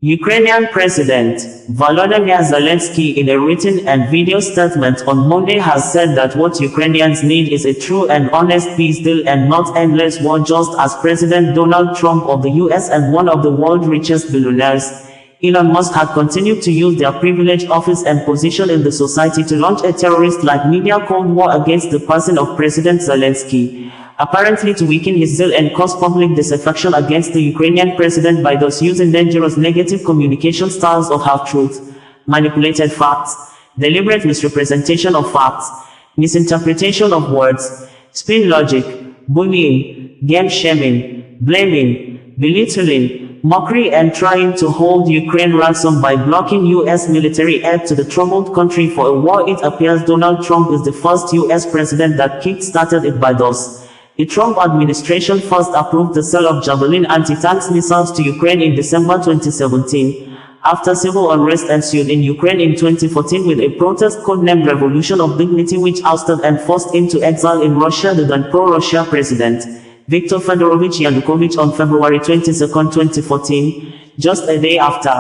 Ukrainian President Volodymyr Zelenskyy, in a written and video statement on Monday, has said that what Ukrainians need is a true and honest peace deal and not endless war, just as President Donald Trump of the US and one of the world's richest billionaires, Elon Musk, had continued to use their privileged office and position in the society to launch a terrorist-like media cold war against the person of President Zelenskyy, apparently to weaken his zeal and cause public disaffection against the Ukrainian president by thus using dangerous negative communication styles of half-truth, manipulated facts, deliberate misrepresentation of facts, misinterpretation of words, spin logic, bullying, game-shaming, blaming, belittling, mockery, and trying to hold Ukraine ransom by blocking U.S. military aid to the troubled country for a war. It appears Donald Trump is the first U.S. president that kick-started it by thus. The Trump administration first approved the sale of Javelin anti-tank missiles to Ukraine in December 2017, after civil unrest ensued in Ukraine in 2014 with a protest codenamed Revolution of Dignity, which ousted and forced into exile in Russia the then pro-Russia President Viktor Fedorovych Yanukovych on February 22, 2014, just a day after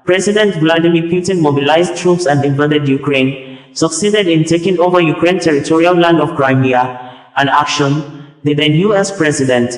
President Vladimir Putin mobilized troops and invaded Ukraine, succeeded in taking over Ukraine's territorial land of Crimea, an action the then U.S. President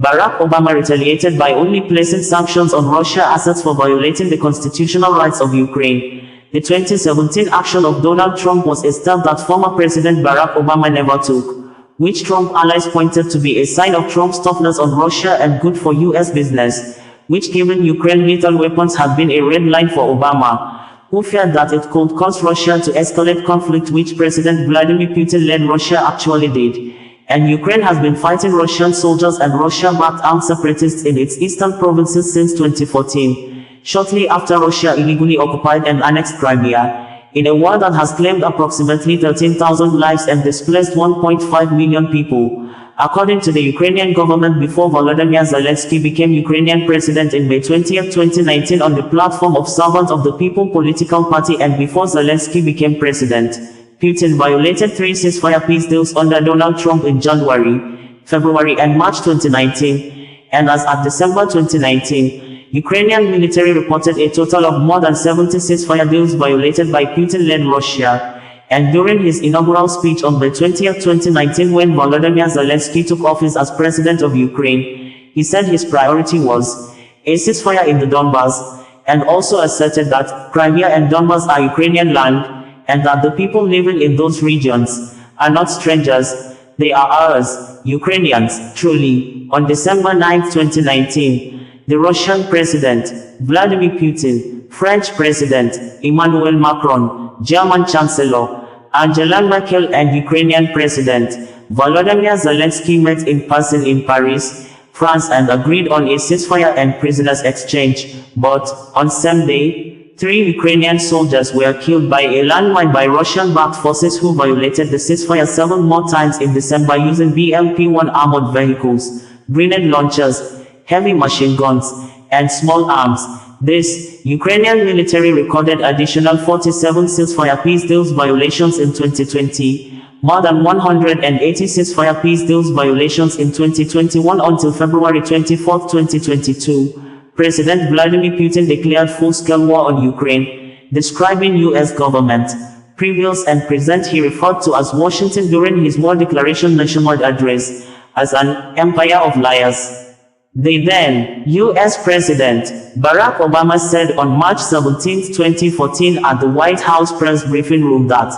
Barack Obama retaliated by only placing sanctions on Russia assets for violating the constitutional rights of Ukraine. The 2017 action of Donald Trump was a step that former President Barack Obama never took, which Trump allies pointed to be a sign of Trump's toughness on Russia and good for U.S. business, which, given Ukraine lethal weapons, had been a red line for Obama, who feared that it could cause Russia to escalate conflict, which President Vladimir Putin-led Russia actually did. And Ukraine has been fighting Russian soldiers and Russia-backed armed separatists in its eastern provinces since 2014, shortly after Russia illegally occupied and annexed Crimea, in a war that has claimed approximately 13,000 lives and displaced 1.5 million people, according to the Ukrainian government before Volodymyr Zelenskyy became Ukrainian president in May 20, 2019 on the platform of Servant of the People political party, and before Zelenskyy became president. Putin violated 3 ceasefire peace deals under Donald Trump in January, February and March 2019, and as at December 2019, Ukrainian military reported a total of more than 70 ceasefire deals violated by Putin-led Russia. And during his inaugural speech on May 20, 2019, when Volodymyr Zelenskyy took office as president of Ukraine, he said his priority was a ceasefire in the Donbass, and also asserted that Crimea and Donbass are Ukrainian land, and that the people living in those regions are not strangers, they are ours, Ukrainians, truly. On December 9, 2019, the Russian President Vladimir Putin, French President Emmanuel Macron, German Chancellor Angela Merkel, and Ukrainian President Volodymyr Zelenskyy met in person in Paris, France, and agreed on a ceasefire and prisoners exchange. But on same day, 3 Ukrainian soldiers were killed by a landmine by Russian-backed forces who violated the ceasefire 7 more times in December using BMP-1 armored vehicles, grenade launchers, heavy machine guns, and small arms. This Ukrainian military recorded additional 47 ceasefire peace deals violations in 2020, more than 180 ceasefire peace deals violations in 2021 until February 24, 2022. President Vladimir Putin declared full-scale war on Ukraine, describing U.S. government, previous and present he referred to as Washington during his war declaration nationwide address, as an empire of liars. The then U.S. President Barack Obama said on March 17, 2014 at the White House press briefing room that,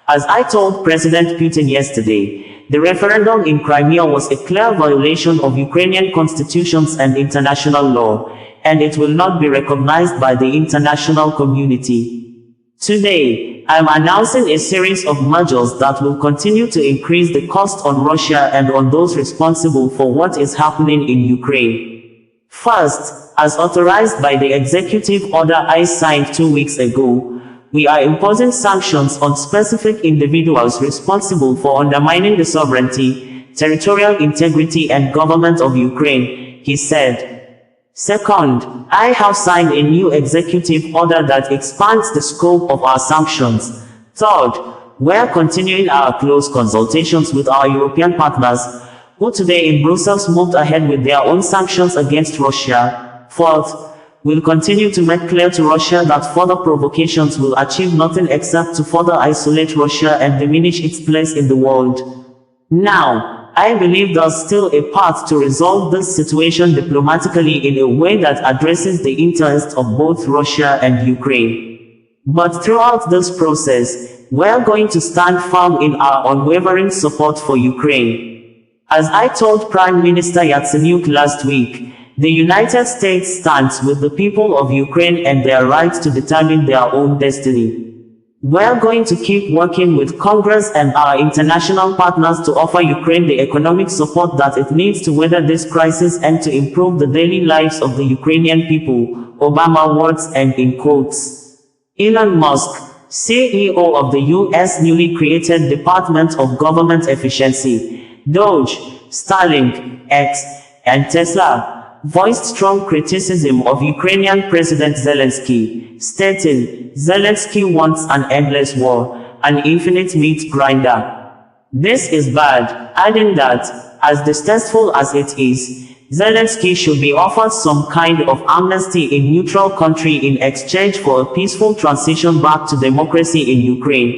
as I told President Putin yesterday, the referendum in Crimea was a clear violation of Ukrainian constitutions and international law, and it will not be recognized by the international community. Today, I am announcing a series of measures that will continue to increase the cost on Russia and on those responsible for what is happening in Ukraine. First, as authorized by the executive order I signed 2 weeks ago, we are imposing sanctions on specific individuals responsible for undermining the sovereignty, territorial integrity, and government of Ukraine, he said. Second, I have signed a new executive order that expands the scope of our sanctions. Third, we are continuing our close consultations with our European partners, who today in Brussels moved ahead with their own sanctions against Russia. Fourth, will continue to make clear to Russia that further provocations will achieve nothing except to further isolate Russia and diminish its place in the world. Now, I believe there's still a path to resolve this situation diplomatically in a way that addresses the interests of both Russia and Ukraine. But throughout this process, we're going to stand firm in our unwavering support for Ukraine. As I told Prime Minister Yatsenyuk last week, the United States stands with the people of Ukraine and their right to determine their own destiny. We're going to keep working with Congress and our international partners to offer Ukraine the economic support that it needs to weather this crisis and to improve the daily lives of the Ukrainian people, Obama words and in quotes. Elon Musk, CEO of the U.S. newly created Department of Government Efficiency, Doge, Starlink, X, and Tesla, voiced strong criticism of Ukrainian President Zelenskyy, stating, "Zelenskyy wants an endless war, an infinite meat grinder." This is bad, adding that, as distasteful as it is, Zelenskyy should be offered some kind of amnesty in neutral country in exchange for a peaceful transition back to democracy in Ukraine.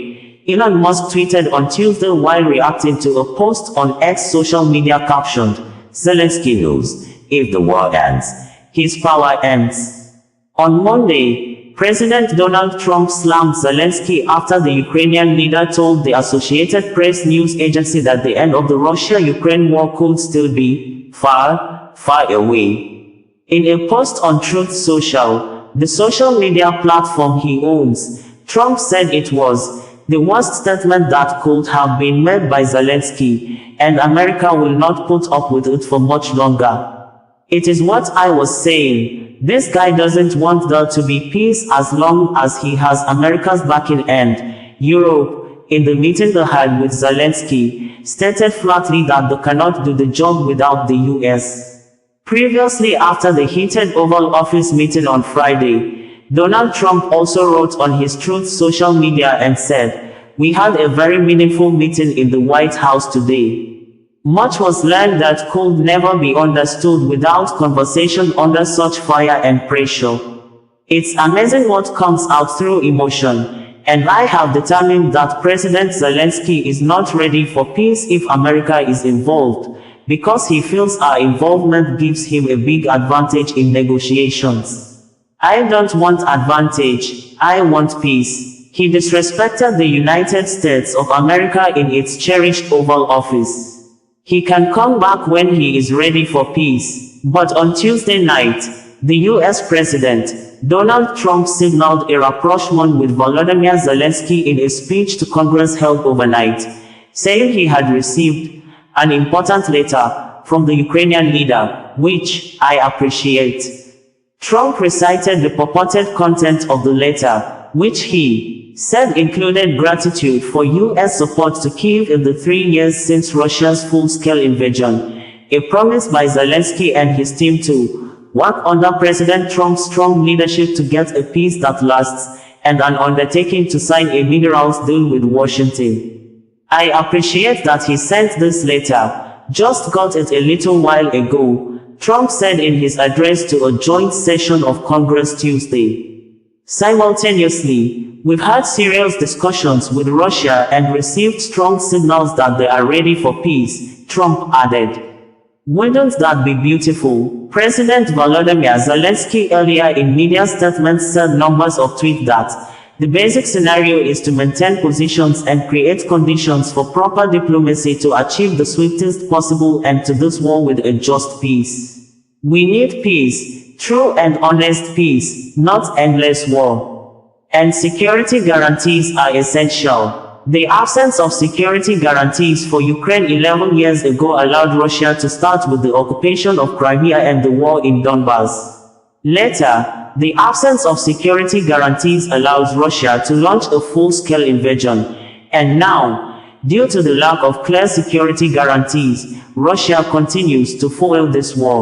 Elon Musk tweeted on Tuesday while reacting to a post on X social media captioned, "Zelenskyy knows, if the war ends, his power ends." On Monday, President Donald Trump slammed Zelenskyy after the Ukrainian leader told the Associated Press news agency that the end of the Russia-Ukraine war could still be far, far away. In a post on Truth Social, the social media platform he owns, Trump said it was the worst statement that could have been made by Zelenskyy, and America will not put up with it for much longer. "It is what I was saying. This guy doesn't want there to be peace as long as he has America's backing and Europe," in the meeting they had with Zelenskyy, stated flatly that they cannot do the job without the US. Previously, after the heated Oval Office meeting on Friday, Donald Trump also wrote on his Truth social media and said, "We had a very meaningful meeting in the White House today. Much was learned that could never be understood without conversation under such fire and pressure. It's amazing what comes out through emotion, and I have determined that President Zelenskyy is not ready for peace if America is involved, because he feels our involvement gives him a big advantage in negotiations. I don't want advantage, I want peace." He disrespected the United States of America in its cherished Oval Office. He can come back when he is ready for peace. But on Tuesday night, the US President, Donald Trump signaled a rapprochement with Volodymyr Zelenskyy in a speech to Congress held overnight, saying he had received an important letter from the Ukrainian leader, which I appreciate. Trump recited the purported content of the letter, which he said included gratitude for U.S. support to Kyiv in the 3 years since Russia's full-scale invasion, a promise by Zelenskyy and his team to work under President Trump's strong leadership to get a peace that lasts, and an undertaking to sign a minerals deal with Washington. "I appreciate that he sent this letter, just got it a little while ago," Trump said in his address to a joint session of Congress Tuesday. Simultaneously, "We've had serious discussions with Russia and received strong signals that they are ready for peace," Trump added. "Wouldn't that be beautiful?" President Volodymyr Zelenskyy earlier in media statements said numbers of tweets that the basic scenario is to maintain positions and create conditions for proper diplomacy to achieve the swiftest possible end to this war with a just peace. "We need peace, true and honest peace, not endless war. And security guarantees are essential." The absence of security guarantees for Ukraine 11 years ago allowed Russia to start with the occupation of Crimea and the war in Donbass. Later, the absence of security guarantees allows Russia to launch a full-scale invasion. And now, due to the lack of clear security guarantees, Russia continues to fuel this war.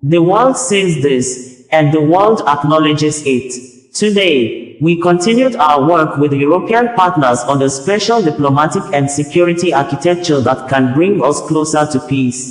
The world sees this, and the world acknowledges it. Today, we continued our work with European partners on a special diplomatic and security architecture that can bring us closer to peace.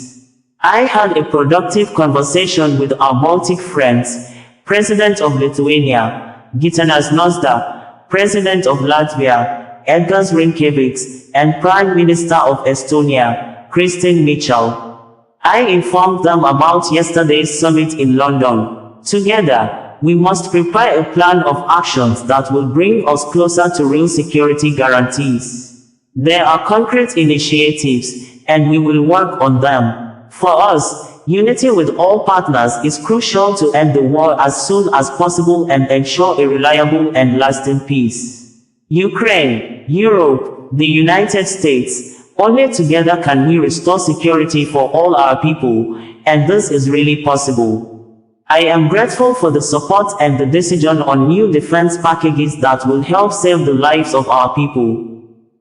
I had a productive conversation with our Baltic friends, President of Lithuania, Gitanas Nausėda, President of Latvia, Edgars Rinkēvičs, and Prime Minister of Estonia, Kristen Michel. I informed them about yesterday's summit in London. Together, we must prepare a plan of actions that will bring us closer to real security guarantees. There are concrete initiatives, and we will work on them. For us, unity with all partners is crucial to end the war as soon as possible and ensure a reliable and lasting peace. Ukraine, Europe, the United States, only together can we restore security for all our people, and this is really possible. I am grateful for the support and the decision on new defense packages that will help save the lives of our people.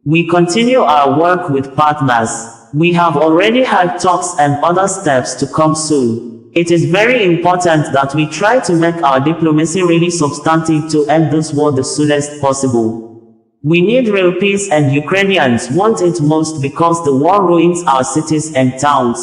We continue our work with partners. We have already had talks and other steps to come soon. It is very important that we try to make our diplomacy really substantive to end this war the soonest possible. We need real peace, and Ukrainians want it most because the war ruins our cities and towns.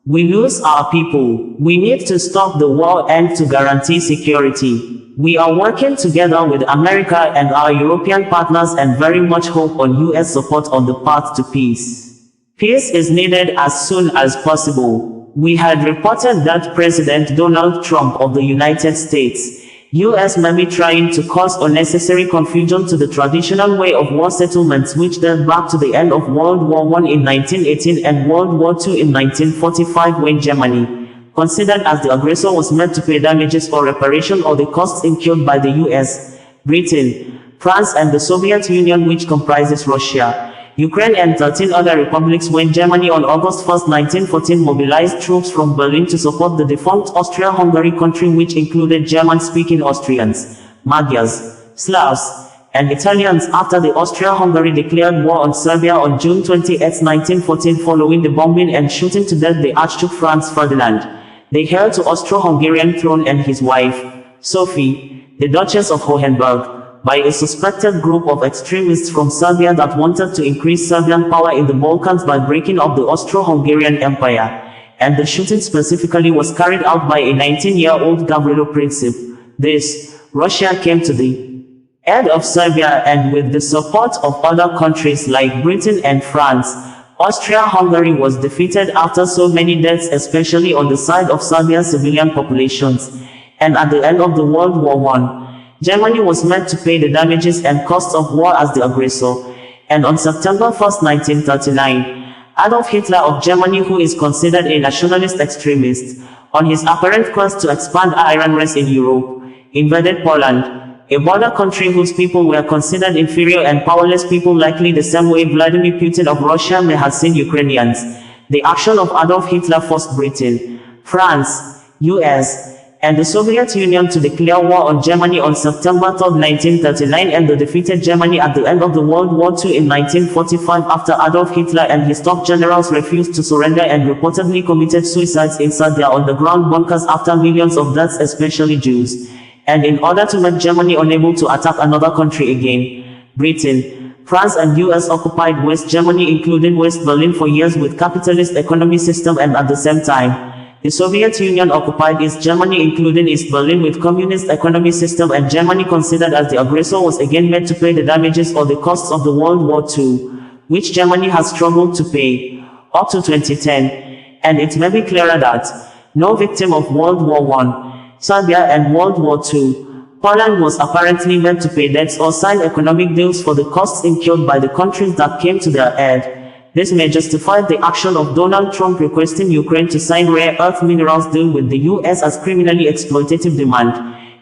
We lose our people. We need to stop the war and to guarantee security. We are working together with America and our European partners and very much hope on US support on the path to peace. Peace is needed as soon as possible. We had reported that President Donald Trump of the United States, US may be trying to cause unnecessary confusion to the traditional way of war settlements which dates back to the end of World War I in 1918 and World War II in 1945, when Germany, considered as the aggressor, was meant to pay damages or reparation or the costs incurred by the US, Britain, France and the Soviet Union, which comprises Russia, Ukraine and 13 other republics, when Germany on August 1, 1914 mobilized troops from Berlin to support the defunct Austria-Hungary country, which included German-speaking Austrians, Magyars, Slavs, and Italians, after the Austria-Hungary declared war on Serbia on June 28, 1914 following the bombing and shooting to death the Archduke Franz Ferdinand, the heir to Austro-Hungarian throne, and his wife, Sophie, the Duchess of Hohenberg, by a suspected group of extremists from Serbia that wanted to increase Serbian power in the Balkans by breaking up the Austro-Hungarian Empire, and the shooting specifically was carried out by a 19-year-old Gavrilo Princip. This, Russia came to the aid of Serbia, and with the support of other countries like Britain and France, Austria-Hungary was defeated after so many deaths, especially on the side of Serbia's civilian populations, and at the end of the World War I, Germany was meant to pay the damages and costs of war as the aggressor, and on September 1, 1939, Adolf Hitler of Germany, who is considered a nationalist extremist, on his apparent quest to expand iron race in Europe, invaded Poland, a border country whose people were considered inferior and powerless people, likely the same way Vladimir Putin of Russia may have seen Ukrainians. The action of Adolf Hitler forced Britain, France, US, and the Soviet Union to declare war on Germany on September 3, 1939, and the defeated Germany at the end of the World War II in 1945 after Adolf Hitler and his top generals refused to surrender and reportedly committed suicides inside their underground bunkers after millions of deaths, especially Jews. And in order to make Germany unable to attack another country again, Britain, France and US occupied West Germany, including West Berlin, for years with capitalist economy system, and at the same time, the Soviet Union occupied East Germany, including East Berlin, with communist economy system, and Germany, considered as the aggressor, was again made to pay the damages or the costs of the World War II, which Germany has struggled to pay, up to 2010, and it may be clearer that no victim of World War I, Serbia and World War II, Poland was apparently meant to pay debts or sign economic deals for the costs incurred by the countries that came to their aid. This may justify the action of Donald Trump requesting Ukraine to sign rare earth minerals deal with the US as criminally exploitative demand,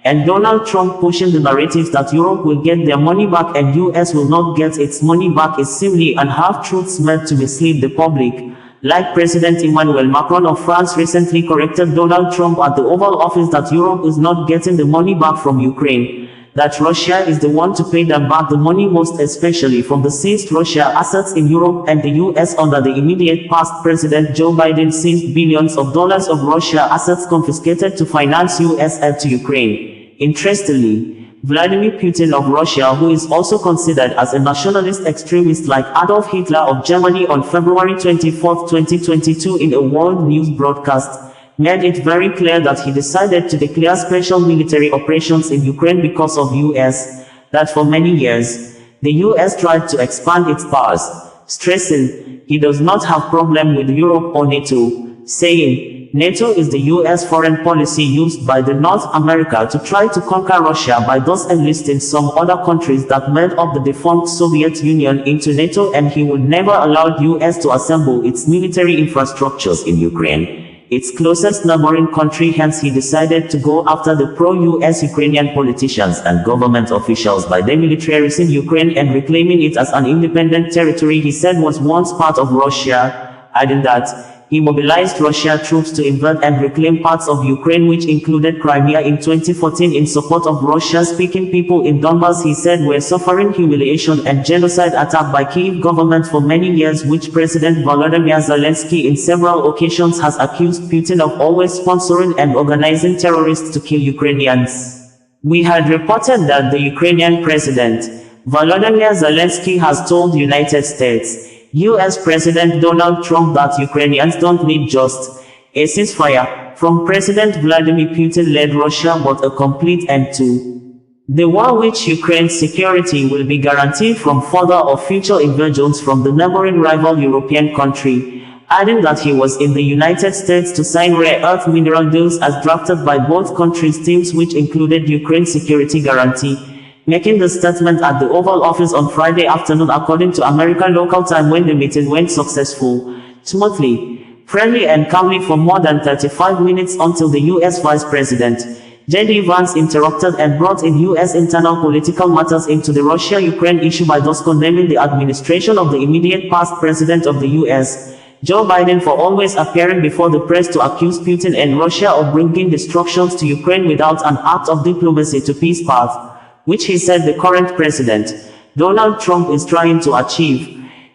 and Donald Trump pushing the narratives that Europe will get their money back and US will not get its money back is simply and half-truths meant to mislead the public. Like President Emmanuel Macron of France recently corrected Donald Trump at the Oval Office that Europe is not getting the money back from Ukraine, that Russia is the one to pay them back the money, most especially from the seized Russia assets in Europe, and the US under the immediate past President Joe Biden seized billions of dollars of Russia assets confiscated to finance US aid to Ukraine. Interestingly, Vladimir Putin of Russia, who is also considered as a nationalist extremist like Adolf Hitler of Germany, on February 24, 2022 in a world news broadcast, made it very clear that he decided to declare special military operations in Ukraine because of US, that for many years, the US tried to expand its powers, stressing, he does not have problem with Europe or NATO, saying, NATO is the US foreign policy used by the North America to try to conquer Russia by thus enlisting some other countries that made up the defunct Soviet Union into NATO, and he would never allow US to assemble its military infrastructures in Ukraine, its closest neighboring country. Hence he decided to go after the pro-US Ukrainian politicians and government officials by demilitarizing Ukraine and reclaiming it as an independent territory he said was once part of Russia, adding that he mobilized Russian troops to invade and reclaim parts of Ukraine, which included Crimea in 2014 in support of Russian-speaking people in Donbass he said were suffering humiliation and genocide attack by Kyiv government for many years, which President Volodymyr Zelenskyy in several occasions has accused Putin of always sponsoring and organizing terrorists to kill Ukrainians. We had reported that the Ukrainian President, Volodymyr Zelenskyy, has told United States, US President Donald Trump that Ukrainians don't need just a ceasefire from President Vladimir Putin-led Russia, but a complete end to the war, which Ukraine's security will be guaranteed from further or future invasions from the neighboring rival European country, adding that he was in the United States to sign rare earth mineral deals as drafted by both countries' teams, which included Ukraine's security guarantee, making the statement at the Oval Office on Friday afternoon according to American local time, when the meeting went successful, smoothly, friendly and calmly for more than 35 minutes until the US Vice President, J.D. Vance, interrupted and brought in US internal political matters into the Russia-Ukraine issue by thus condemning the administration of the immediate past President of the US, Joe Biden, for always appearing before the press to accuse Putin and Russia of bringing destructions to Ukraine without an act of diplomacy to peace path, which he said the current President, Donald Trump, is trying to achieve.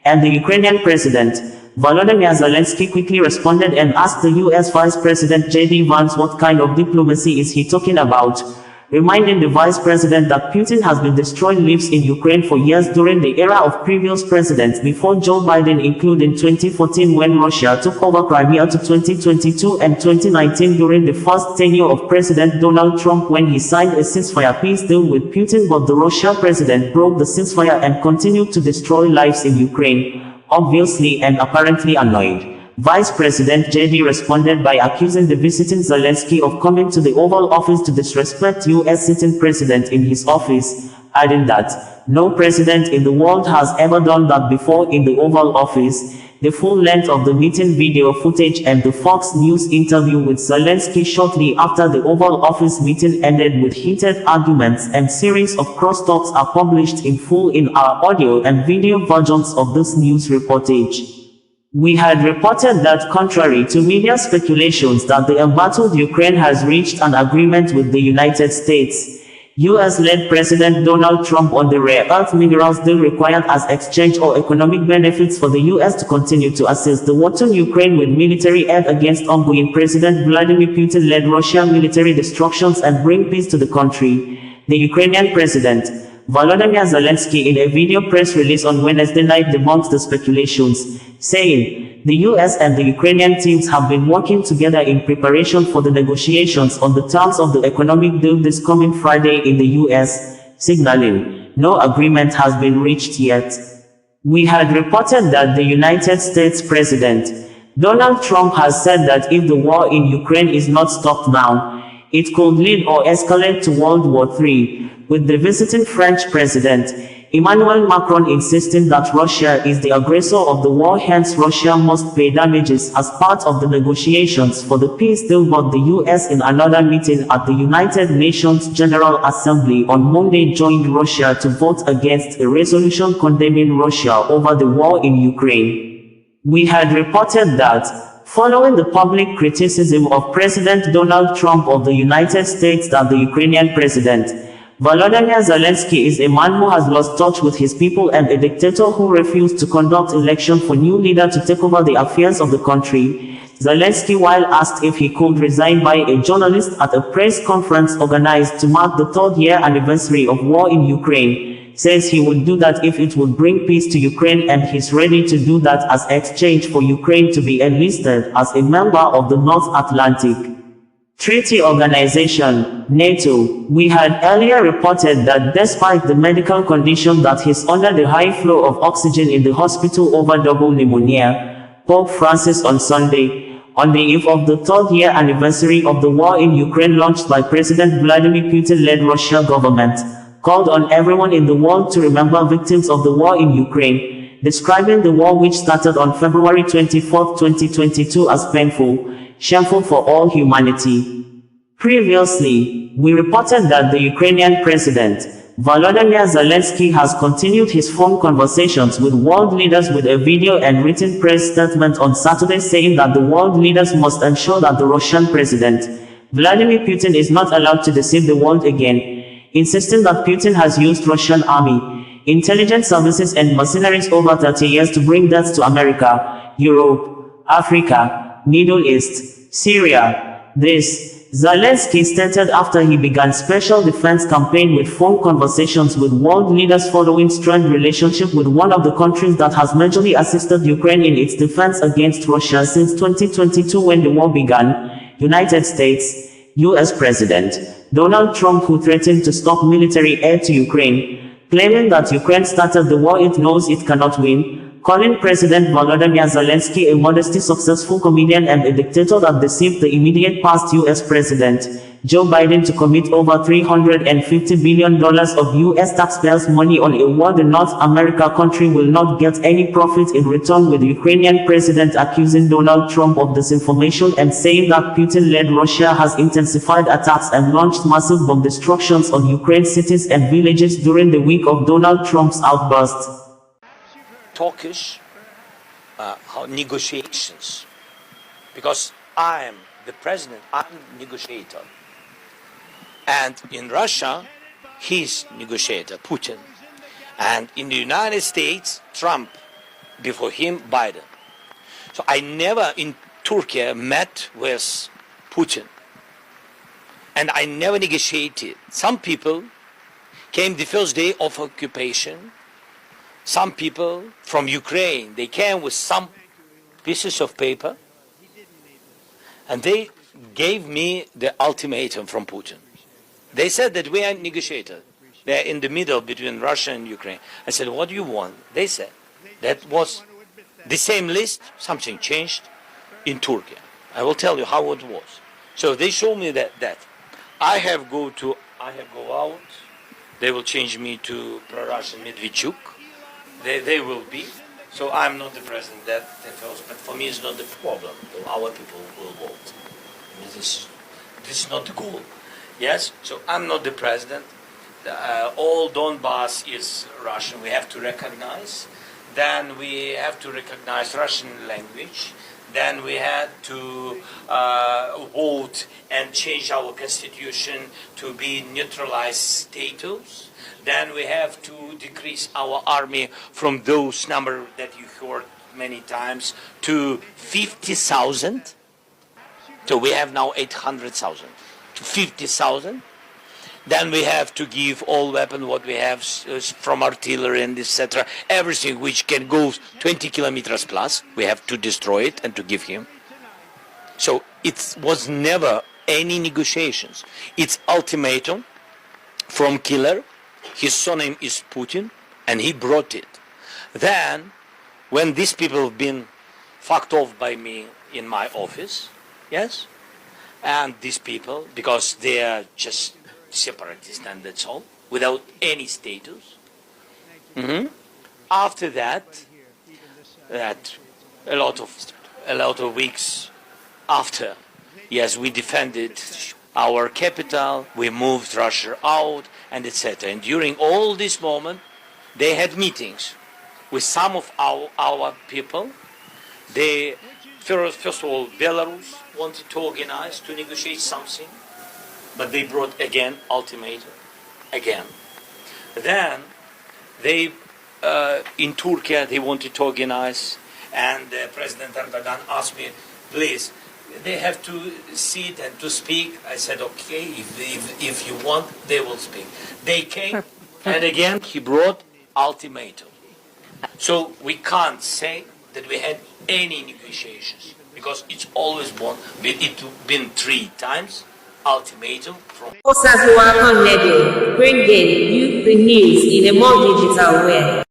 And the Ukrainian President, Volodymyr Zelenskyy, quickly responded and asked the US Vice President J.D. Vance what kind of diplomacy is he talking about, reminding the Vice President that Putin has been destroying lives in Ukraine for years during the era of previous presidents before Joe Biden, including 2014 when Russia took over Crimea, to 2022 and 2019 during the first tenure of President Donald Trump when he signed a ceasefire peace deal with Putin, but the Russian president broke the ceasefire and continued to destroy lives in Ukraine. Obviously and apparently annoyed, Vice President J.D. responded by accusing the visiting Zelenskyy of coming to the Oval Office to disrespect U.S. sitting president in his office, adding that no president in the world has ever done that before in the Oval Office. The full length of the meeting video footage and the Fox News interview with Zelenskyy shortly after the Oval Office meeting ended with heated arguments and series of crosstalks are published in full in our audio and video versions of this news reportage. We had reported that contrary to media speculations that the embattled Ukraine has reached an agreement with the United States, US-led President Donald Trump on the rare earth minerals deal required as exchange or economic benefits for the US to continue to assist the war-torn Ukraine with military aid against ongoing President Vladimir Putin-led Russian military destructions and bring peace to the country. The Ukrainian President, Volodymyr Zelenskyy, in a video press release on Wednesday night debunked the speculations, saying, the US and the Ukrainian teams have been working together in preparation for the negotiations on the terms of the economic deal this coming Friday in the US, signaling, no agreement has been reached yet. We had reported that the United States President, Donald Trump, has said that if the war in Ukraine is not stopped now, it could lead or escalate to World War III, with the visiting French President, Emmanuel Macron, insisting that Russia is the aggressor of the war, hence Russia must pay damages as part of the negotiations for the peace deal. But the US, in another meeting at the United Nations General Assembly on Monday, joined Russia to vote against a resolution condemning Russia over the war in Ukraine. We had reported that, following the public criticism of President Donald Trump of the United States that the Ukrainian President, Volodymyr Zelenskyy, is a man who has lost touch with his people and a dictator who refused to conduct election for new leader to take over the affairs of the country, Zelenskyy, while asked if he could resign by a journalist at a press conference organized to mark the third-year anniversary of war in Ukraine, says he would do that if it would bring peace to Ukraine, and he's ready to do that as exchange for Ukraine to be enlisted as a member of the North Atlantic Treaty Organization, NATO. We had earlier reported that despite the medical condition that he's under the high flow of oxygen in the hospital over double pneumonia, Pope Francis on Sunday, on the eve of the third year anniversary of the war in Ukraine launched by President Vladimir Putin-led Russian government, called on everyone in the world to remember victims of the war in Ukraine, describing the war which started on February 24, 2022 as painful, shameful for all humanity. Previously, we reported that the Ukrainian President, Volodymyr Zelenskyy, has continued his phone conversations with world leaders with a video and written press statement on Saturday saying that the world leaders must ensure that the Russian President, Vladimir Putin, is not allowed to deceive the world again, insisting that Putin has used Russian army, intelligence services and mercenaries over 30 years to bring death to America, Europe, Africa, Middle East, Syria. This, Zelenskyy stated after he began special defense campaign with phone conversations with world leaders following strained relationship with one of the countries that has majorly assisted Ukraine in its defense against Russia since 2022 when the war began, United States, U.S. President Donald Trump, who threatened to stop military aid to Ukraine, claiming that Ukraine started the war it knows it cannot win, calling President Volodymyr Zelenskyy a modestly successful comedian and a dictator that deceived the immediate past U.S. President, Joe Biden, to commit over $350 billion of U.S. taxpayers' money on a war the North America country will not get any profit in return, with the Ukrainian president accusing Donald Trump of disinformation and saying that Putin-led Russia has intensified attacks and launched massive bomb destructions on Ukraine cities and villages during the week of Donald Trump's outburst. Talkish negotiations, because I am the president, I'm the negotiator, and in Russia he's negotiator, Putin, and in the United States Trump, before him Biden. So I never in Turkey met with Putin, and I never negotiated. Some people came the first day of occupation. Some people from Ukraine, they came with some pieces of paper, and they gave me the ultimatum from Putin. They said that we are negotiators. They are in the middle between Russia and Ukraine. I said, what do you want? They said that was the same list, something changed in Turkey. I will tell you how it was. So they showed me that I have go out, they will change me to pro-Russian Medvedchuk. They will be. So I'm not the president that first, but for me it's not the problem. Our people will vote. This is not the goal. Yes. So I'm not the president. All Donbass is Russian. We have to recognize. Then we have to recognize Russian language. Then we had to vote and change our constitution to be neutralized status. Then we have to decrease our army from those numbers that you heard many times to 50,000. So we have now 800,000 to 50,000. Then we have to give all weapons what we have from artillery and etc. Everything which can go 20 kilometers plus, we have to destroy it and to give him. So it was never any negotiations. It's ultimatum from killer. His surname is Putin, and he brought it. Then, when these people have been fucked off by me in my office, yes, and these people, because they are just separatists and that's all, without any status. After that a lot of weeks after, yes, we defended our capital, we moved Russia out, and etc. And during all this moment, they had meetings with some of our people. They, first of all, Belarus wanted to organize, to negotiate something, but they brought again ultimatum, again. Then they, in Turkey, they wanted to organize, and President Erdogan asked me, please, they have to sit and to speak. I said, okay, if you want, they will speak. They came And again, he brought ultimatum. So we can't say that we had any negotiations, because it's always been 3 times ultimatum from. Forces who are on level, bringing you the news in a more digital way.